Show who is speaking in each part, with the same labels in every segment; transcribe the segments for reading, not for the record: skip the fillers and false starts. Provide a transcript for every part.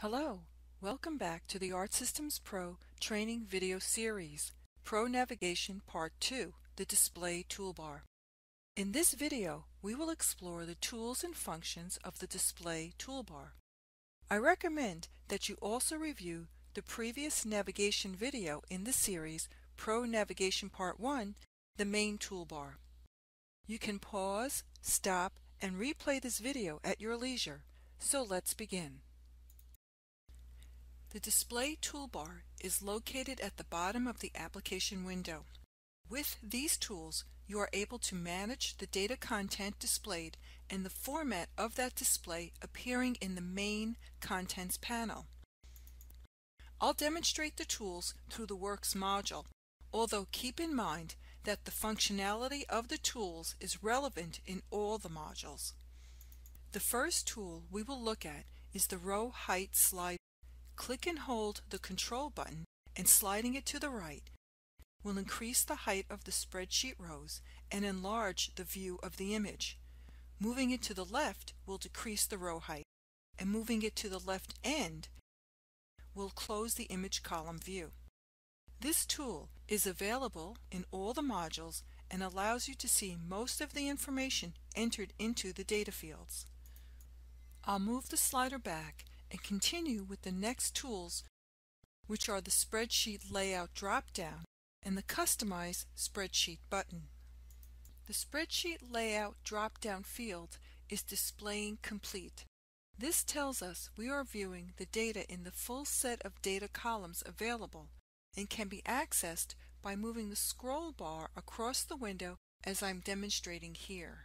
Speaker 1: Hello, welcome back to the Art Systems Pro training video series, Pro Navigation Part 2, the Display Toolbar. In this video, we will explore the tools and functions of the Display Toolbar. I recommend that you also review the previous navigation video in the series, Pro Navigation Part 1, the Main Toolbar. You can pause, stop, and replay this video at your leisure, so let's begin. The Display Toolbar is located at the bottom of the application window. With these tools, you are able to manage the data content displayed and the format of that display appearing in the main Contents panel. I'll demonstrate the tools through the Works module, although keep in mind that the functionality of the tools is relevant in all the modules. The first tool we will look at is the Row Height Slider. Click and hold the Control button and sliding it to the right will increase the height of the spreadsheet rows and enlarge the view of the image. Moving it to the left will decrease the row height, and moving it to the left end will close the image column view. This tool is available in all the modules and allows you to see most of the information entered into the data fields. I'll move the slider back and continue with the next tools, which are the Spreadsheet Layout drop-down and the Customize Spreadsheet button. The Spreadsheet Layout drop-down field is displaying complete. This tells us we are viewing the data in the full set of data columns available and can be accessed by moving the scroll bar across the window as I'm demonstrating here.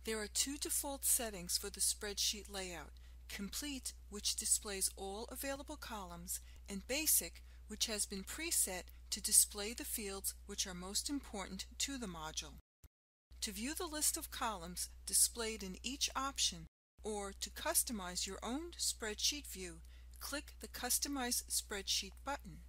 Speaker 1: There are two default settings for the spreadsheet layout: Complete, which displays all available columns, and Basic, which has been preset to display the fields which are most important to the module. To view the list of columns displayed in each option, or to customize your own spreadsheet view, click the Customize Spreadsheet button.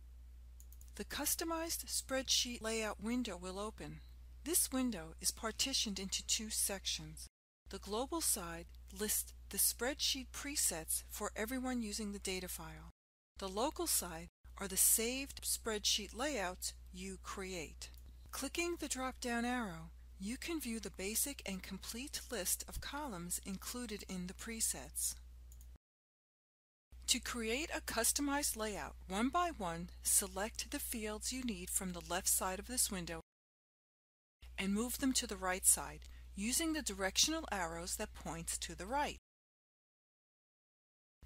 Speaker 1: The Customized Spreadsheet Layout window will open. This window is partitioned into two sections. The global side lists the spreadsheet presets for everyone using the data file. The local side are the saved spreadsheet layouts you create. Clicking the drop-down arrow, you can view the basic and complete list of columns included in the presets. To create a customized layout one by one, select the fields you need from the left side of this window and move them to the right side using the directional arrows that point to the right.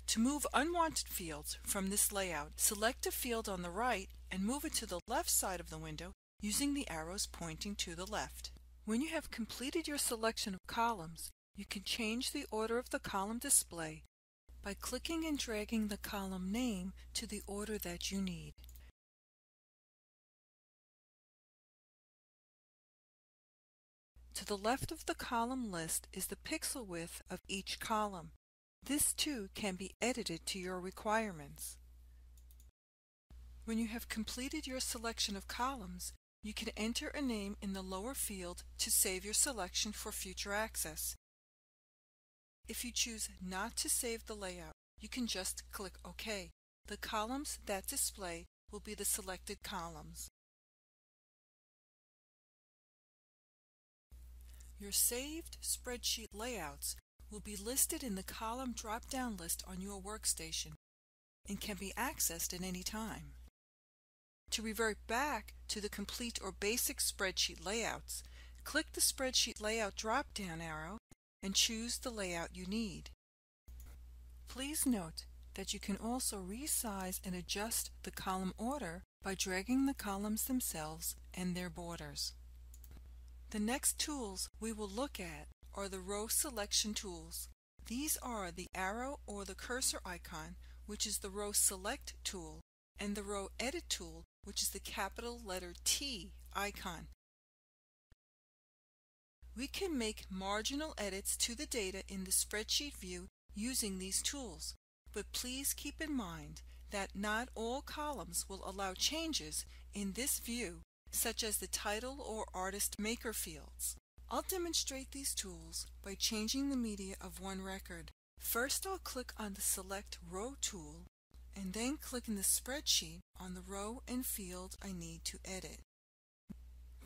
Speaker 1: To move unwanted fields from this layout, select a field on the right and move it to the left side of the window using the arrows pointing to the left. When you have completed your selection of columns, you can change the order of the column display by clicking and dragging the column name to the order that you need. To the left of the column list is the pixel width of each column. This too can be edited to your requirements. When you have completed your selection of columns, you can enter a name in the lower field to save your selection for future access. If you choose not to save the layout, you can just click OK. The columns that display will be the selected columns. Your saved spreadsheet layouts will be listed in the column drop-down list on your workstation and can be accessed at any time. To revert back to the complete or basic spreadsheet layouts, click the Spreadsheet Layout drop-down arrow and choose the layout you need. Please note that you can also resize and adjust the column order by dragging the columns themselves and their borders. The next tools we will look at are the row selection tools. These are the arrow or the cursor icon, which is the row select tool, and the row edit tool, which is the capital letter T icon. We can make marginal edits to the data in the spreadsheet view using these tools, but please keep in mind that not all columns will allow changes in this view, such as the title or artist maker fields. I'll demonstrate these tools by changing the media of one record. First, I'll click on the Select Row tool and then click in the spreadsheet on the row and field I need to edit.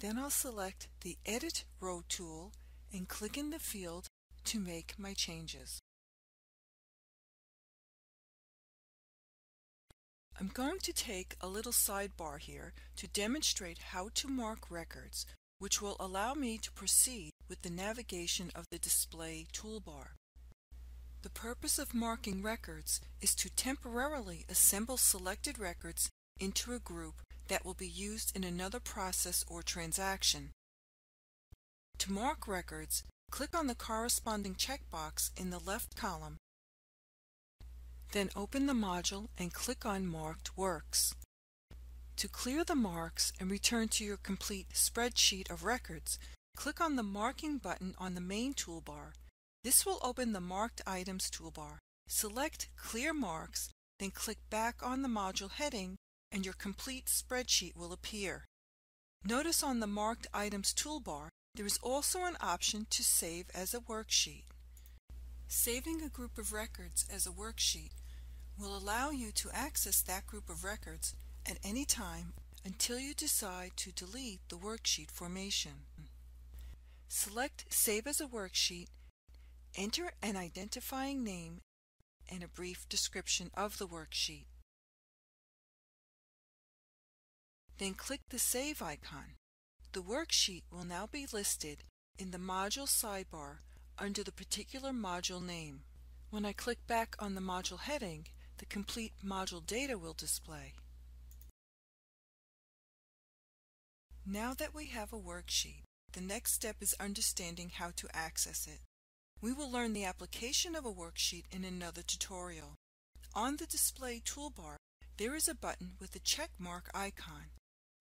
Speaker 1: Then I'll select the Edit Row tool and click in the field to make my changes. I'm going to take a little sidebar here to demonstrate how to mark records, which will allow me to proceed with the navigation of the display toolbar. The purpose of marking records is to temporarily assemble selected records into a group that will be used in another process or transaction. To mark records, click on the corresponding checkbox in the left column. Then open the module and click on Marked Works. To clear the marks and return to your complete spreadsheet of records, click on the Marking button on the main toolbar. This will open the Marked Items toolbar. Select Clear Marks, then click back on the module heading and your complete spreadsheet will appear. Notice on the Marked Items toolbar there is also an option to save as a worksheet. Saving a group of records as a worksheet will allow you to access that group of records at any time until you decide to delete the worksheet formation. Select Save as a Worksheet, enter an identifying name and a brief description of the worksheet. Then click the Save icon. The worksheet will now be listed in the module sidebar under the particular module name. When I click back on the module heading, the complete module data will display. Now that we have a worksheet, the next step is understanding how to access it. We will learn the application of a worksheet in another tutorial. On the display toolbar, there is a button with a check mark icon.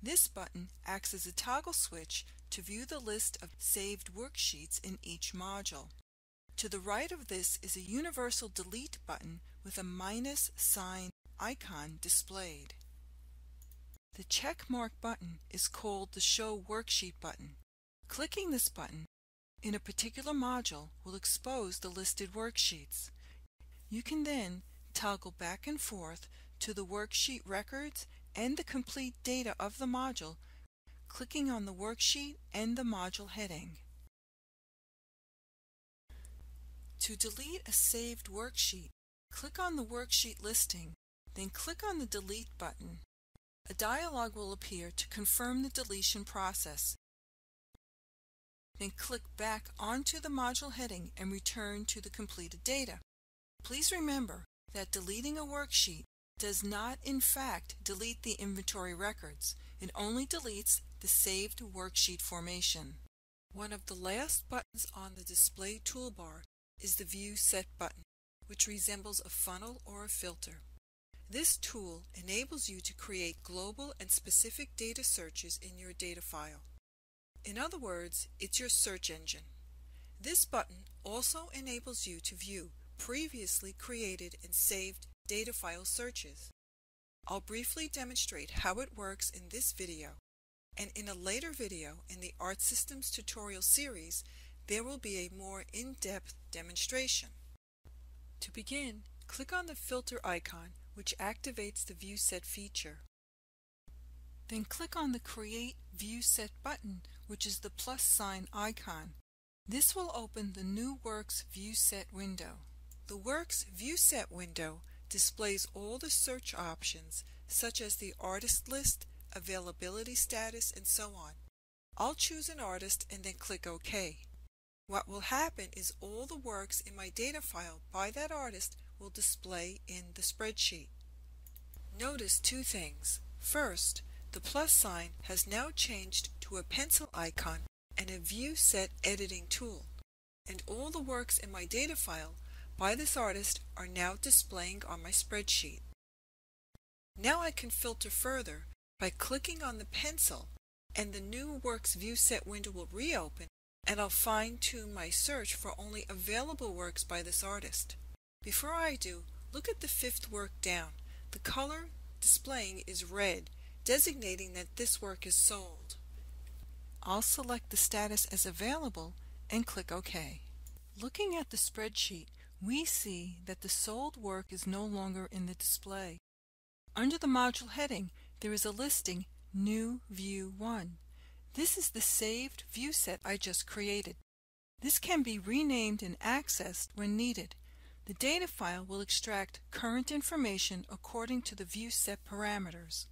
Speaker 1: This button acts as a toggle switch to view the list of saved worksheets in each module. To the right of this is a universal delete button with a minus sign icon displayed. The check mark button is called the Show Worksheet button. Clicking this button in a particular module will expose the listed worksheets. You can then toggle back and forth to the worksheet records and the complete data of the module, clicking on the worksheet and the module heading. To delete a saved worksheet, click on the worksheet listing, then click on the Delete button. A dialog will appear to confirm the deletion process. Then click back onto the module heading and return to the completed data. Please remember that deleting a worksheet does not in fact delete the inventory records. It only deletes the saved worksheet formation. One of the last buttons on the display toolbar is the View Set button, which resembles a funnel or a filter. This tool enables you to create global and specific data searches in your data file. In other words, it's your search engine. This button also enables you to view previously created and saved data file searches. I'll briefly demonstrate how it works in this video, and in a later video in the Art Systems tutorial series, there will be a more in-depth demonstration. To begin, click on the filter icon, which activates the View Set feature. Then click on the Create View Set button, which is the plus sign icon. This will open the New Works View Set window. The Works View Set window displays all the search options, such as the artist list, availability status, and so on. I'll choose an artist and then click OK. What will happen is all the works in my data file by that artist will display in the spreadsheet. Notice two things. First, the plus sign has now changed to a pencil icon and a View Set editing tool, and all the works in my data file by this artist are now displaying on my spreadsheet. Now I can filter further by clicking on the pencil, and the New Works View Set window will reopen, and I'll fine-tune my search for only available works by this artist. Before I do, look at the fifth work down. The color displaying is red, designating that this work is sold. I'll select the status as available and click OK. Looking at the spreadsheet, we see that the sold work is no longer in the display. Under the module heading, there is a listing New View 1. This is the saved view set I just created. This can be renamed and accessed when needed. The data file will extract current information according to the view set parameters.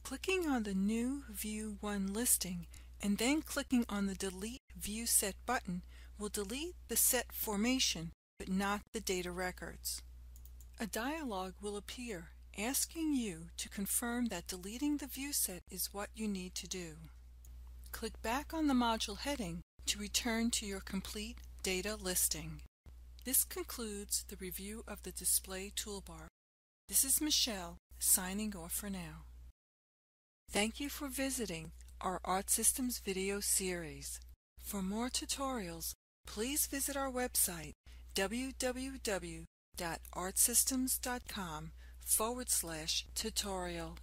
Speaker 1: Clicking on the New View 1 listing and then clicking on the Delete View Set button will delete the set formation but not the data records. A dialog will appear asking you to confirm that deleting the view set is what you need to do. Click back on the module heading to return to your complete data listing. This concludes the review of the display toolbar. This is Michelle signing off for now. Thank you for visiting our ArtSystems video series. For more tutorials, please visit our website www.artsystems.com/tutorial.